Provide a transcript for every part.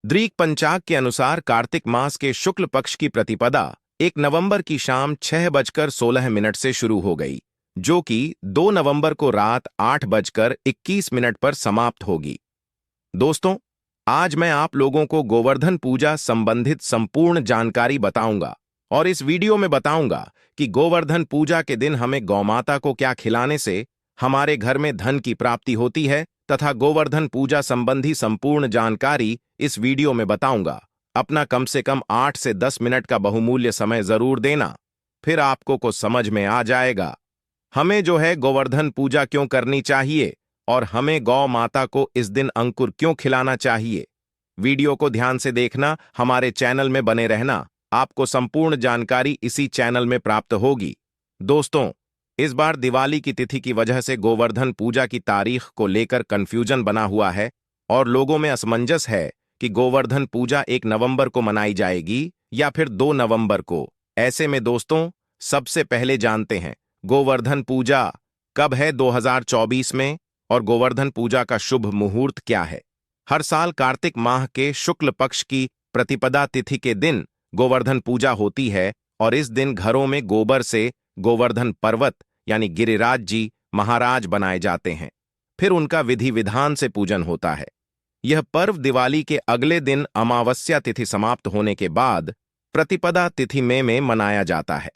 दृक पंचाग के अनुसार कार्तिक मास के शुक्ल पक्ष की प्रतिपदा 1 नवंबर की शाम 6:16 से शुरू हो गई, जो कि 2 नवंबर को रात 8:21 पर समाप्त होगी। दोस्तों, आज मैं आप लोगों को गोवर्धन पूजा संबंधित संपूर्ण जानकारी बताऊंगा और इस वीडियो में बताऊंगा कि गोवर्धन पूजा के दिन हमें गौमाता को क्या खिलाने से हमारे घर में धन की प्राप्ति होती है तथा गोवर्धन पूजा संबंधी संपूर्ण जानकारी इस वीडियो में बताऊंगा। अपना कम से कम 8 से 10 मिनट का बहुमूल्य समय जरूर देना, फिर आपको को समझ में आ जाएगा हमें जो है गोवर्धन पूजा क्यों करनी चाहिए और हमें गौ माता को इस दिन अंकुर क्यों खिलाना चाहिए। वीडियो को ध्यान से देखना, हमारे चैनल में बने रहना, आपको संपूर्ण जानकारी इसी चैनल में प्राप्त होगी। दोस्तों, इस बार दिवाली की तिथि की वजह से गोवर्धन पूजा की तारीख को लेकर कंफ्यूजन बना हुआ है और लोगों में असमंजस है कि गोवर्धन पूजा 1 नवंबर को मनाई जाएगी या फिर 2 नवंबर को। ऐसे में दोस्तों, सबसे पहले जानते हैं गोवर्धन पूजा कब है 2024 में और गोवर्धन पूजा का शुभ मुहूर्त क्या है। हर साल कार्तिक माह के शुक्ल पक्ष की प्रतिपदा तिथि के दिन गोवर्धन पूजा होती है और इस दिन घरों में गोबर से गोवर्धन पर्वत यानी गिरिराज जी महाराज बनाए जाते हैं। फिर उनका विधि विधान से पूजन होता है। यह पर्व दिवाली के अगले दिन अमावस्या तिथि समाप्त होने के बाद प्रतिपदा तिथि में मनाया जाता है।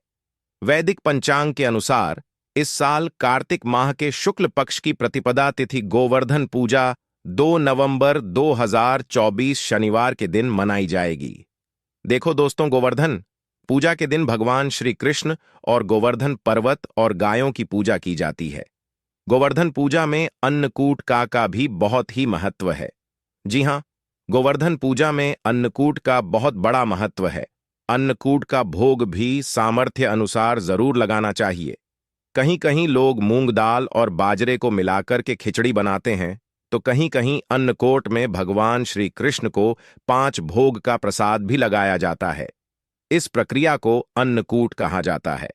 वैदिक पंचांग के अनुसार इस साल कार्तिक माह के शुक्ल पक्ष की प्रतिपदा तिथि गोवर्धन पूजा 2 नवंबर 2024 शनिवार के दिन मनाई जाएगी। देखो दोस्तों, गोवर्धन पूजा के दिन भगवान श्री कृष्ण और गोवर्धन पर्वत और गायों की पूजा की जाती है। गोवर्धन पूजा में अन्नकूट का भी बहुत ही महत्व है। जी हां, गोवर्धन पूजा में अन्नकूट का बहुत बड़ा महत्व है। अन्नकूट का भोग भी सामर्थ्य अनुसार जरूर लगाना चाहिए। कहीं कहीं लोग मूंग दाल और बाजरे को मिलाकर के खिचड़ी बनाते हैं, तो कहीं कहीं अन्नकूट में भगवान श्री कृष्ण को 5 भोग का प्रसाद भी लगाया जाता है। इस प्रक्रिया को अन्नकूट कहा जाता है।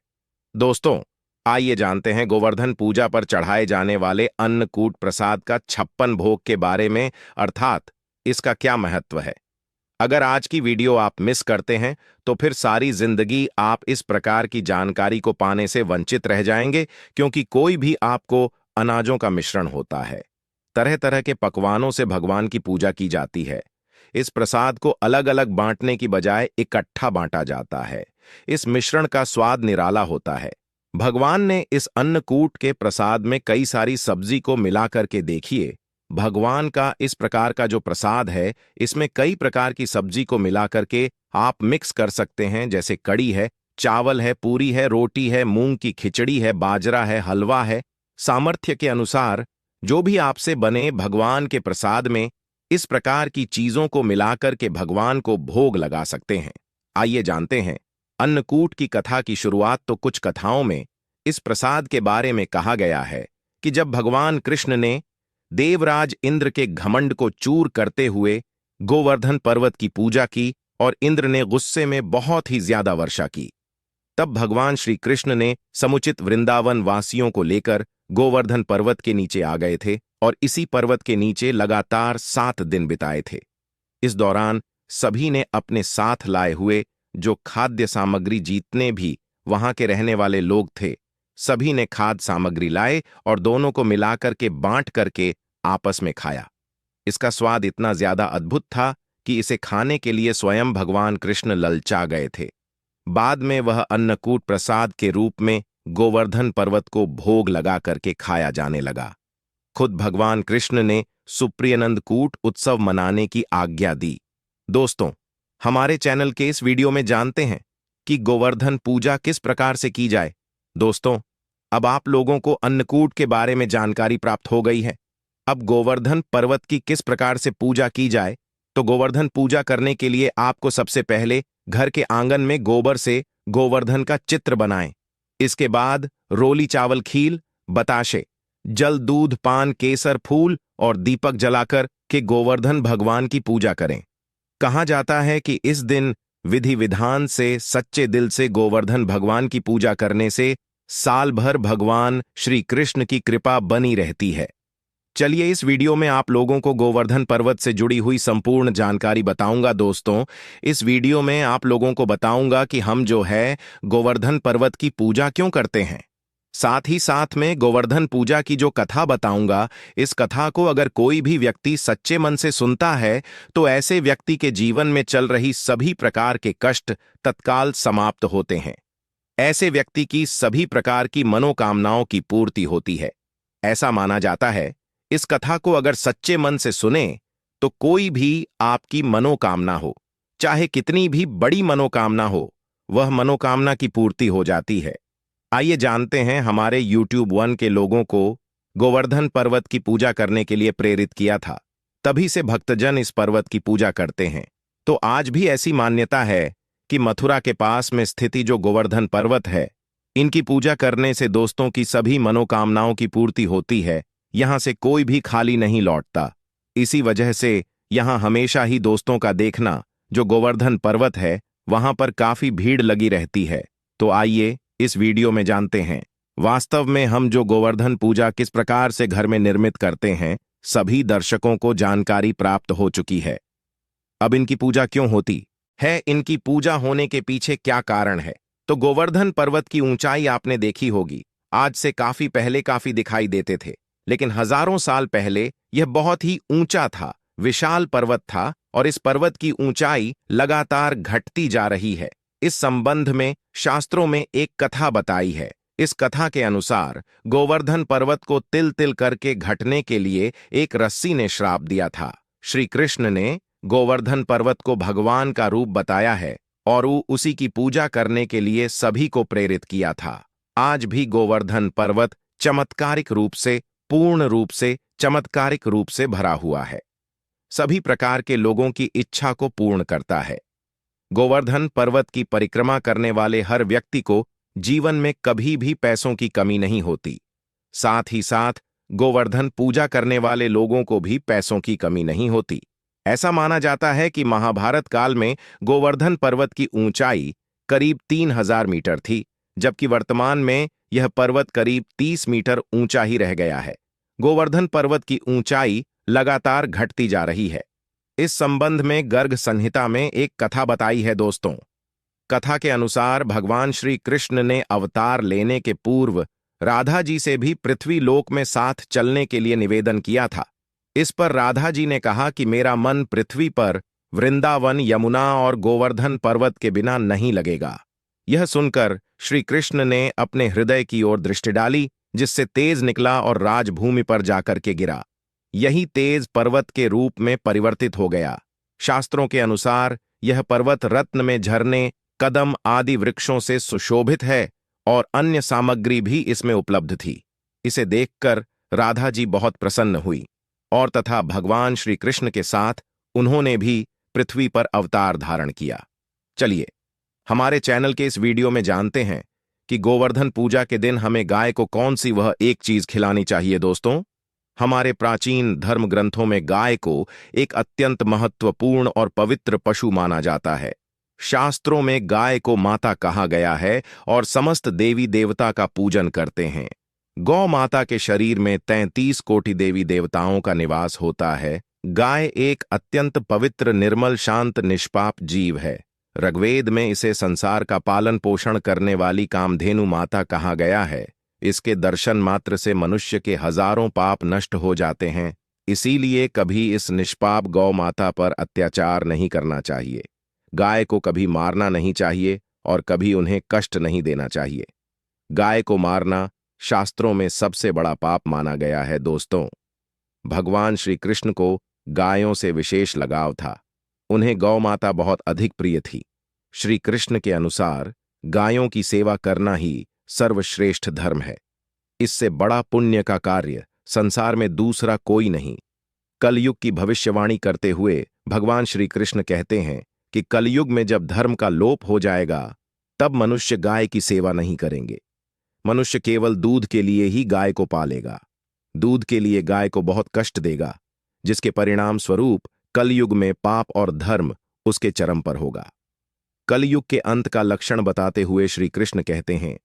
दोस्तों, आइए जानते हैं गोवर्धन पूजा पर चढ़ाए जाने वाले अन्नकूट प्रसाद का 56 भोग के बारे में, अर्थात इसका क्या महत्व है। अगर आज की वीडियो आप मिस करते हैं तो फिर सारी जिंदगी आप इस प्रकार की जानकारी को पाने से वंचित रह जाएंगे, क्योंकि कोई भी आपको अनाजों का मिश्रण होता है। तरह तरह के पकवानों से भगवान की पूजा की जाती है। इस प्रसाद को अलग अलग बांटने की बजाय इकट्ठा बांटा जाता है। इस मिश्रण का स्वाद निराला होता है। भगवान ने इस अन्नकूट के प्रसाद में कई सारी सब्जी को मिलाकर के देखिए। भगवान का इस प्रकार का जो प्रसाद है, इसमें कई प्रकार की सब्जी को मिलाकर के आप मिक्स कर सकते हैं, जैसे कड़ी है, चावल है, पूरी है, रोटी है, मूंग की खिचड़ी है, बाजरा है, हलवा है। सामर्थ्य के अनुसार जो भी आपसे बने भगवान के प्रसाद में इस प्रकार की चीजों को मिलाकर के भगवान को भोग लगा सकते हैं। आइए जानते हैं अन्नकूट की कथा की शुरुआत। तो कुछ कथाओं में इस प्रसाद के बारे में कहा गया है कि जब भगवान कृष्ण ने देवराज इंद्र के घमंड को चूर करते हुए गोवर्धन पर्वत की पूजा की और इंद्र ने गुस्से में बहुत ही ज्यादा वर्षा की, तब भगवान श्री कृष्ण ने समुचित वृंदावन वासियों को लेकर गोवर्धन पर्वत के नीचे आ गए थे और इसी पर्वत के नीचे लगातार 7 दिन बिताए थे। इस दौरान सभी ने अपने साथ लाए हुए जो खाद्य सामग्री, जितने भी वहां के रहने वाले लोग थे, सभी ने खाद्य सामग्री लाए और दोनों को मिलाकर के बांट करके आपस में खाया। इसका स्वाद इतना ज्यादा अद्भुत था कि इसे खाने के लिए स्वयं भगवान कृष्ण ललचा गए थे। बाद में वह अन्नकूट प्रसाद के रूप में गोवर्धन पर्वत को भोग लगा करके खाया जाने लगा। खुद भगवान कृष्ण ने सुप्रियनंद कूट उत्सव मनाने की आज्ञा दी। दोस्तों, हमारे चैनल के इस वीडियो में जानते हैं कि गोवर्धन पूजा किस प्रकार से की जाए। दोस्तों, अब आप लोगों को अन्नकूट के बारे में जानकारी प्राप्त हो गई है। अब गोवर्धन पर्वत की किस प्रकार से पूजा की जाए, तो गोवर्धन पूजा करने के लिए आपको सबसे पहले घर के आंगन में गोबर से गोवर्धन का चित्र बनाएं। इसके बाद रोली चावल खील, बताशे, जल, दूध, पान, केसर, फूल और दीपक जलाकर के गोवर्धन भगवान की पूजा करें। कहा जाता है कि इस दिन विधि विधान से सच्चे दिल से गोवर्धन भगवान की पूजा करने से साल भर भगवान श्री कृष्ण की कृपा बनी रहती है। चलिए इस वीडियो में आप लोगों को गोवर्धन पर्वत से जुड़ी हुई संपूर्ण जानकारी बताऊंगा दोस्तों। इस वीडियो में आप लोगों को बताऊंगा कि हम जो है गोवर्धन पर्वत की पूजा क्यों करते हैं। साथ ही साथ में गोवर्धन पूजा की जो कथा बताऊंगा, इस कथा को अगर कोई भी व्यक्ति सच्चे मन से सुनता है तो ऐसे व्यक्ति के जीवन में चल रही सभी प्रकार के कष्ट तत्काल समाप्त होते हैं। ऐसे व्यक्ति की सभी प्रकार की मनोकामनाओं की पूर्ति होती है। ऐसा माना जाता है, इस कथा को अगर सच्चे मन से सुने तो कोई भी आपकी मनोकामना हो, चाहे कितनी भी बड़ी मनोकामना हो, वह मनोकामना की पूर्ति हो जाती है। आइए जानते हैं हमारे YouTube 1 के लोगों को गोवर्धन पर्वत की पूजा करने के लिए प्रेरित किया था। तभी से भक्तजन इस पर्वत की पूजा करते हैं। तो आज भी ऐसी मान्यता है कि मथुरा के पास में स्थिति जो गोवर्धन पर्वत है, इनकी पूजा करने से दोस्तों की सभी मनोकामनाओं की पूर्ति होती है। यहां से कोई भी खाली नहीं लौटता। इसी वजह से यहां हमेशा ही दोस्तों का देखना जो गोवर्धन पर्वत है, वहां पर काफी भीड़ लगी रहती है। तो आइए इस वीडियो में जानते हैं वास्तव में हम जो गोवर्धन पूजा किस प्रकार से घर में निर्मित करते हैं। सभी दर्शकों को जानकारी प्राप्त हो चुकी है। अब इनकी पूजा क्यों होती है, इनकी पूजा होने के पीछे क्या कारण है। तो गोवर्धन पर्वत की ऊंचाई आपने देखी होगी। आज से काफी पहले काफी दिखाई देते थे, लेकिन हजारों साल पहले यह बहुत ही ऊंचा था, विशाल पर्वत था और इस पर्वत की ऊंचाई लगातार घटती जा रही है। इस संबंध में शास्त्रों में एक कथा बताई है। इस कथा के अनुसार गोवर्धन पर्वत को तिल तिल करके घटने के लिए एक रस्सी ने श्राप दिया था। श्री कृष्ण ने गोवर्धन पर्वत को भगवान का रूप बताया है और उसी की पूजा करने के लिए सभी को प्रेरित किया था। आज भी गोवर्धन पर्वत चमत्कारिक रूप से, पूर्ण रूप से, चमत्कारिक रूप से भरा हुआ है। सभी प्रकार के लोगों की इच्छा को पूर्ण करता है। गोवर्धन पर्वत की परिक्रमा करने वाले हर व्यक्ति को जीवन में कभी भी पैसों की कमी नहीं होती। साथ ही साथ गोवर्धन पूजा करने वाले लोगों को भी पैसों की कमी नहीं होती। ऐसा माना जाता है कि महाभारत काल में गोवर्धन पर्वत की ऊंचाई करीब 3000 मीटर थी, जबकि वर्तमान में यह पर्वत करीब 30 मीटर ऊंचा ही रह गया है। गोवर्धन पर्वत की ऊंचाई लगातार घटती जा रही है। इस संबंध में गर्ग संहिता में एक कथा बताई है दोस्तों। कथा के अनुसार भगवान श्री कृष्ण ने अवतार लेने के पूर्व राधा जी से भी पृथ्वी लोक में साथ चलने के लिए निवेदन किया था। इस पर राधा जी ने कहा कि मेरा मन पृथ्वी पर वृंदावन, यमुना और गोवर्धन पर्वत के बिना नहीं लगेगा। यह सुनकर श्री कृष्ण ने अपने हृदय की ओर दृष्टि डाली, जिससे तेज निकला और राजभूमि पर जाकर के गिरा। यही तेज पर्वत के रूप में परिवर्तित हो गया। शास्त्रों के अनुसार यह पर्वत रत्न में झरने, कदम आदि वृक्षों से सुशोभित है और अन्य सामग्री भी इसमें उपलब्ध थी। इसे देखकर राधा जी बहुत प्रसन्न हुई और तथा भगवान श्री कृष्ण के साथ उन्होंने भी पृथ्वी पर अवतार धारण किया। चलिए हमारे चैनल के इस वीडियो में जानते हैं कि गोवर्धन पूजा के दिन हमें गाय को कौन सी वह एक चीज खिलानी चाहिए। दोस्तों, हमारे प्राचीन धर्म ग्रंथों में गाय को एक अत्यंत महत्वपूर्ण और पवित्र पशु माना जाता है। शास्त्रों में गाय को माता कहा गया है और समस्त देवी देवता का पूजन करते हैं। गौ माता के शरीर में 33 कोटि देवी देवताओं का निवास होता है। गाय एक अत्यंत पवित्र, निर्मल, शांत, निष्पाप जीव है। ऋग्वेद में इसे संसार का पालन पोषण करने वाली कामधेनु माता कहा गया है। इसके दर्शन मात्र से मनुष्य के हजारों पाप नष्ट हो जाते हैं। इसीलिए कभी इस निष्पाप गौ माता पर अत्याचार नहीं करना चाहिए। गाय को कभी मारना नहीं चाहिए और कभी उन्हें कष्ट नहीं देना चाहिए। गाय को मारना शास्त्रों में सबसे बड़ा पाप माना गया है। दोस्तों, भगवान श्री कृष्ण को गायों से विशेष लगाव था। उन्हें गौ माता बहुत अधिक प्रिय थी। श्री कृष्ण के अनुसार गायों की सेवा करना ही सर्वश्रेष्ठ धर्म है। इससे बड़ा पुण्य का कार्य संसार में दूसरा कोई नहीं। कलयुग की भविष्यवाणी करते हुए भगवान श्री कृष्ण कहते हैं कि कलयुग में जब धर्म का लोप हो जाएगा, तब मनुष्य गाय की सेवा नहीं करेंगे। मनुष्य केवल दूध के लिए ही गाय को पालेगा। दूध के लिए गाय को बहुत कष्ट देगा, जिसके परिणाम स्वरूप कलयुग में पाप और धर्म उसके चरम पर होगा। कलयुग के अंत का लक्षण बताते हुए श्री कृष्ण कहते हैं,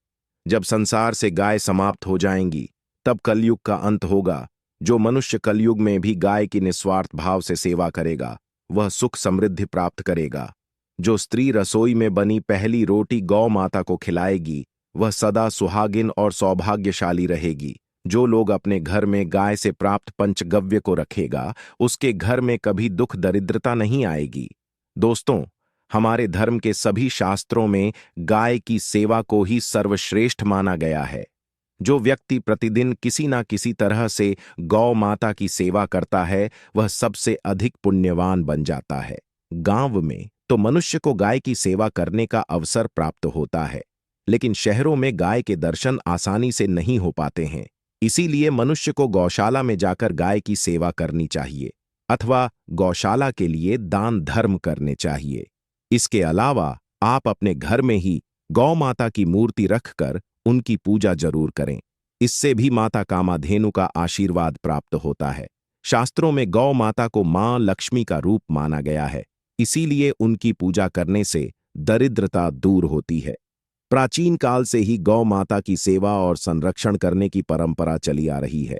जब संसार से गाय समाप्त हो जाएंगी, तब कलयुग का अंत होगा जो मनुष्य कलयुग में भी गाय की निस्वार्थ भाव से सेवा करेगा वह सुख समृद्धि प्राप्त करेगा। जो स्त्री रसोई में बनी पहली रोटी गौ माता को खिलाएगी वह सदा सुहागिन और सौभाग्यशाली रहेगी। जो लोग अपने घर में गाय से प्राप्त पंचगव्य को रखेगा उसके घर में कभी दुख दरिद्रता नहीं आएगी। दोस्तों, हमारे धर्म के सभी शास्त्रों में गाय की सेवा को ही सर्वश्रेष्ठ माना गया है। जो व्यक्ति प्रतिदिन किसी ना किसी तरह से गौ माता की सेवा करता है वह सबसे अधिक पुण्यवान बन जाता है। गांव में तो मनुष्य को गाय की सेवा करने का अवसर प्राप्त होता है, लेकिन शहरों में गाय के दर्शन आसानी से नहीं हो पाते हैं। इसीलिए मनुष्य को गौशाला में जाकर गाय की सेवा करनी चाहिए अथवा गौशाला के लिए दान धर्म करने चाहिए। इसके अलावा आप अपने घर में ही गौ माता की मूर्ति रखकर उनकी पूजा जरूर करें। इससे भी माता कामाधेनु का आशीर्वाद प्राप्त होता है। शास्त्रों में गौ माता को मां लक्ष्मी का रूप माना गया है, इसीलिए उनकी पूजा करने से दरिद्रता दूर होती है। प्राचीन काल से ही गौ माता की सेवा और संरक्षण करने की परंपरा चली आ रही है।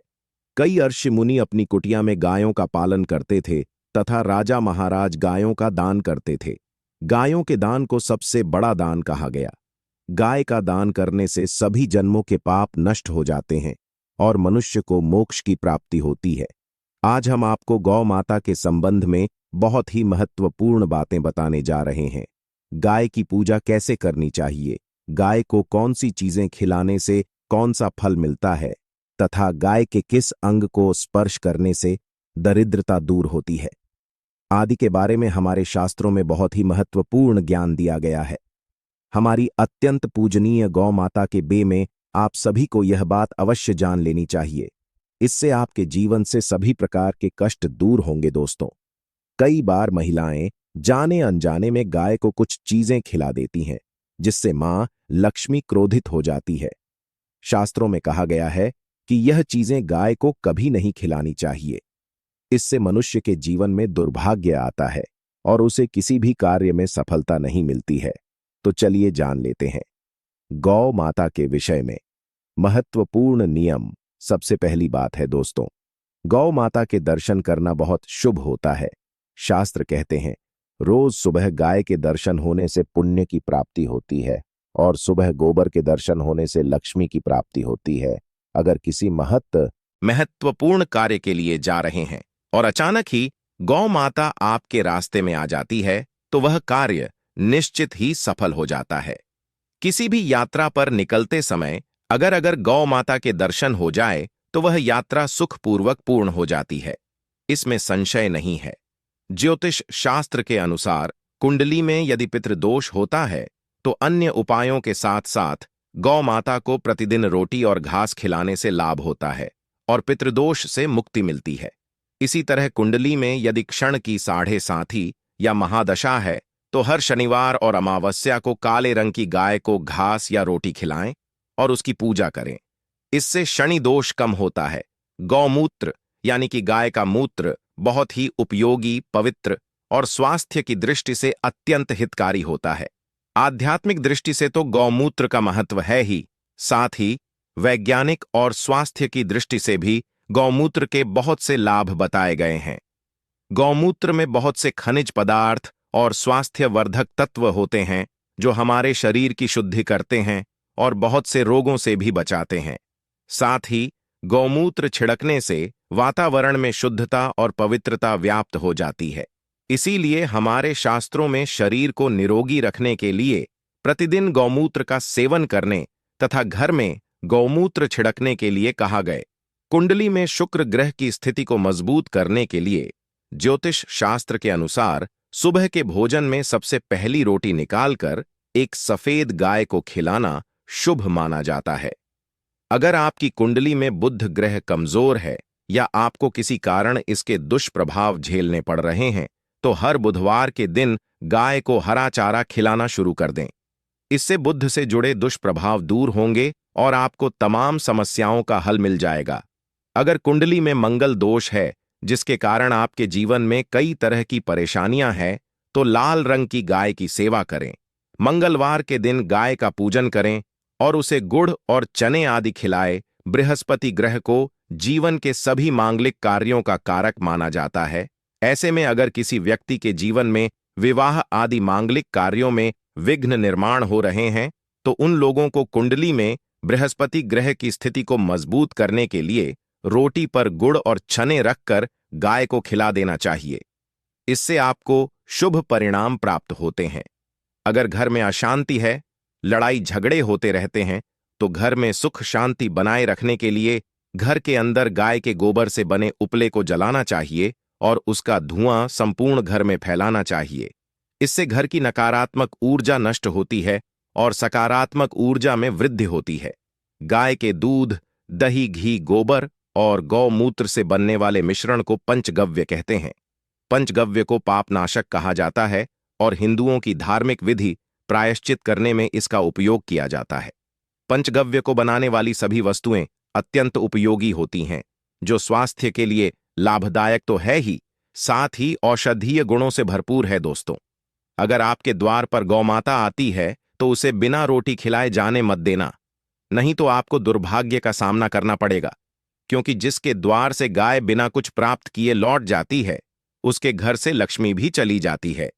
कई ऋषि मुनि अपनी कुटिया में गायों का पालन करते थे तथा राजा महाराज गायों का दान करते थे। गायों के दान को सबसे बड़ा दान कहा गया। गाय का दान करने से सभी जन्मों के पाप नष्ट हो जाते हैं और मनुष्य को मोक्ष की प्राप्ति होती है। आज हम आपको गौ माता के संबंध में बहुत ही महत्वपूर्ण बातें बताने जा रहे हैं। गाय की पूजा कैसे करनी चाहिए, गाय को कौन सी चीजें खिलाने से कौन सा फल मिलता है तथा गाय के किस अंग को स्पर्श करने से दरिद्रता दूर होती है आदि के बारे में हमारे शास्त्रों में बहुत ही महत्वपूर्ण ज्ञान दिया गया है। हमारी अत्यंत पूजनीय गौ माता के बे में आप सभी को यह बात अवश्य जान लेनी चाहिए। इससे आपके जीवन से सभी प्रकार के कष्ट दूर होंगे। दोस्तों, कई बार महिलाएं जाने अनजाने में गाय को कुछ चीजें खिला देती हैं जिससे मां लक्ष्मी क्रोधित हो जाती है। शास्त्रों में कहा गया है कि यह चीजें गाय को कभी नहीं खिलानी चाहिए। इससे मनुष्य के जीवन में दुर्भाग्य आता है और उसे किसी भी कार्य में सफलता नहीं मिलती है। तो चलिए जान लेते हैं गौ माता के विषय में महत्वपूर्ण नियम। सबसे पहली बात है दोस्तों, गौ माता के दर्शन करना बहुत शुभ होता है। शास्त्र कहते हैं रोज सुबह गाय के दर्शन होने से पुण्य की प्राप्ति होती है और सुबह गोबर के दर्शन होने से लक्ष्मी की प्राप्ति होती है। अगर किसी महत्वपूर्ण कार्य के लिए जा रहे हैं और अचानक ही गौ माता आपके रास्ते में आ जाती है तो वह कार्य निश्चित ही सफल हो जाता है। किसी भी यात्रा पर निकलते समय अगर गौ माता के दर्शन हो जाए तो वह यात्रा सुखपूर्वक पूर्ण हो जाती है, इसमें संशय नहीं है। ज्योतिष शास्त्र के अनुसार कुंडली में यदि पितृदोष होता है तो अन्य उपायों के साथ साथ गौ माता को प्रतिदिन रोटी और घास खिलाने से लाभ होता है और पितृदोष से मुक्ति मिलती है। इसी तरह कुंडली में यदि क्षण की 7.5 या महादशा है तो हर शनिवार और अमावस्या को काले रंग की गाय को घास या रोटी खिलाएं और उसकी पूजा करें। इससे शनि दोष कम होता है। गौमूत्र यानी कि गाय का मूत्र बहुत ही उपयोगी, पवित्र और स्वास्थ्य की दृष्टि से अत्यंत हितकारी होता है। आध्यात्मिक दृष्टि से तो गौमूत्र का महत्व है ही, साथ ही वैज्ञानिक और स्वास्थ्य की दृष्टि से भी गौमूत्र के बहुत से लाभ बताए गए हैं। गौमूत्र में बहुत से खनिज पदार्थ और स्वास्थ्यवर्धक तत्व होते हैं जो हमारे शरीर की शुद्धि करते हैं और बहुत से रोगों से भी बचाते हैं। साथ ही गौमूत्र छिड़कने से वातावरण में शुद्धता और पवित्रता व्याप्त हो जाती है। इसीलिए हमारे शास्त्रों में शरीर को निरोगी रखने के लिए प्रतिदिन गौमूत्र का सेवन करने तथा घर में गौमूत्र छिड़कने के लिए कहा गए। कुंडली में शुक्र ग्रह की स्थिति को मजबूत करने के लिए ज्योतिष शास्त्र के अनुसार सुबह के भोजन में सबसे पहली रोटी निकालकर एक सफेद गाय को खिलाना शुभ माना जाता है। अगर आपकी कुंडली में बुध ग्रह कमजोर है या आपको किसी कारण इसके दुष्प्रभाव झेलने पड़ रहे हैं तो हर बुधवार के दिन गाय को हरा चारा खिलाना शुरू कर दें। इससे बुध से जुड़े दुष्प्रभाव दूर होंगे और आपको तमाम समस्याओं का हल मिल जाएगा। अगर कुंडली में मंगल दोष है जिसके कारण आपके जीवन में कई तरह की परेशानियां हैं तो लाल रंग की गाय की सेवा करें। मंगलवार के दिन गाय का पूजन करें और उसे गुड़ और चने आदि खिलाए। बृहस्पति ग्रह को जीवन के सभी मांगलिक कार्यों का कारक माना जाता है। ऐसे में अगर किसी व्यक्ति के जीवन में विवाह आदि मांगलिक कार्यों में विघ्न निर्माण हो रहे हैं, तो उन लोगों को कुंडली में बृहस्पति ग्रह की स्थिति को मजबूत करने के लिए रोटी पर गुड़ और चने रखकर गाय को खिला देना चाहिए। इससे आपको शुभ परिणाम प्राप्त होते हैं। अगर घर में अशांति है, लड़ाई झगड़े होते रहते हैं, तो घर में सुख शांति बनाए रखने के लिए घर के अंदर गाय के गोबर से बने उपले को जलाना चाहिए और उसका धुआं संपूर्ण घर में फैलाना चाहिए। इससे घर की नकारात्मक ऊर्जा नष्ट होती है और सकारात्मक ऊर्जा में वृद्धि होती है। गाय के दूध, दही, घी, गोबर और गौमूत्र से बनने वाले मिश्रण को पंचगव्य कहते हैं। पंचगव्य को पापनाशक कहा जाता है और हिंदुओं की धार्मिक विधि प्रायश्चित करने में इसका उपयोग किया जाता है। पंचगव्य को बनाने वाली सभी वस्तुएं अत्यंत उपयोगी होती हैं, जो स्वास्थ्य के लिए लाभदायक तो है ही, साथ ही औषधीय गुणों से भरपूर है। दोस्तों, अगर आपके द्वार पर गौमाता आती है तो उसे बिना रोटी खिलाए जाने मत देना, नहीं तो आपको दुर्भाग्य का सामना करना पड़ेगा, क्योंकि जिसके द्वार से गाय बिना कुछ प्राप्त किए लौट जाती है, उसके घर से लक्ष्मी भी चली जाती है।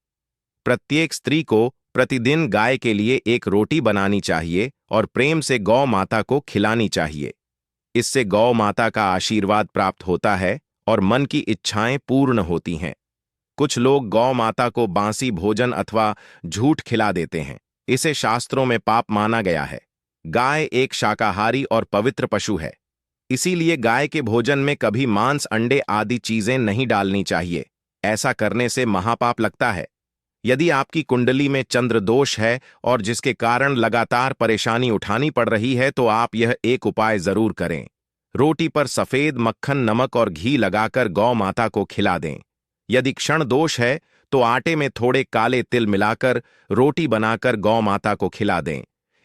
प्रत्येक स्त्री को प्रतिदिन गाय के लिए एक रोटी बनानी चाहिए और प्रेम से गौ माता को खिलानी चाहिए। इससे गौ माता का आशीर्वाद प्राप्त होता है और मन की इच्छाएं पूर्ण होती हैं। कुछ लोग गौ माता को बासी भोजन अथवा झूठ खिला देते हैं। इसे शास्त्रों में पाप माना गया है। गाय एक शाकाहारी और पवित्र पशु है, इसीलिए गाय के भोजन में कभी मांस, अंडे आदि चीजें नहीं डालनी चाहिए। ऐसा करने से महापाप लगता है। यदि आपकी कुंडली में चंद्र दोष है और जिसके कारण लगातार परेशानी उठानी पड़ रही है, तो आप यह एक उपाय जरूर करें। रोटी पर सफेद मक्खन, नमक और घी लगाकर गौ माता को खिला दें। यदि क्षण दोष है तो आटे में थोड़े काले तिल मिलाकर रोटी बनाकर गौ माता को खिला दें।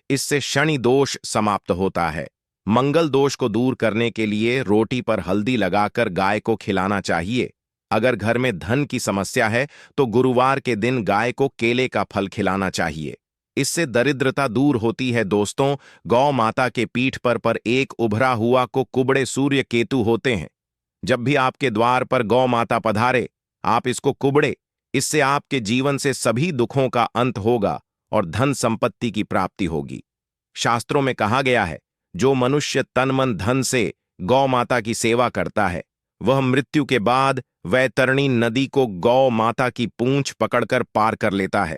इससे शनि दोष समाप्त होता है। मंगल दोष को दूर करने के लिए रोटी पर हल्दी लगाकर गाय को खिलाना चाहिए। अगर घर में धन की समस्या है तो गुरुवार के दिन गाय को केले का फल खिलाना चाहिए। इससे दरिद्रता दूर होती है। दोस्तों, गौ माता के पीठ पर एक उभरा हुआ को कुबड़े सूर्य केतु होते हैं। जब भी आपके द्वार पर गौ माता पधारे, आप इसको कुबड़े। इससे आपके जीवन से सभी दुखों का अंत होगा और धन संपत्ति की प्राप्ति होगी। शास्त्रों में कहा गया है, जो मनुष्य तन मन धन से गौ माता की सेवा करता है, वह मृत्यु के बाद वैतरणी नदी को गौ माता की पूंछ पकड़कर पार कर लेता है।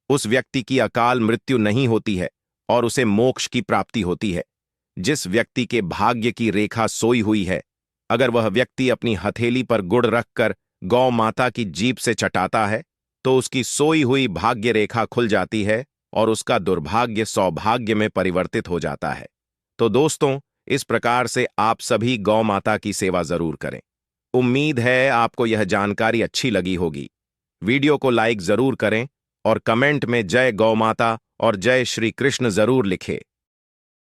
उस व्यक्ति की अकाल मृत्यु नहीं होती है और उसे मोक्ष की प्राप्ति होती है। जिस व्यक्ति के भाग्य की रेखा सोई हुई है, अगर वह व्यक्ति अपनी हथेली पर गुड़ रखकर गौ माता की जीभ से चटाता है, तो उसकी सोई हुई भाग्य रेखा खुल जाती है और उसका दुर्भाग्य सौभाग्य में परिवर्तित हो जाता है। तो दोस्तों, इस प्रकार से आप सभी गौ माता की सेवा जरूर करें। उम्मीद है आपको यह जानकारी अच्छी लगी होगी। वीडियो को लाइक जरूर करें और कमेंट में जय गौ माता और जय श्री कृष्ण जरूर लिखें।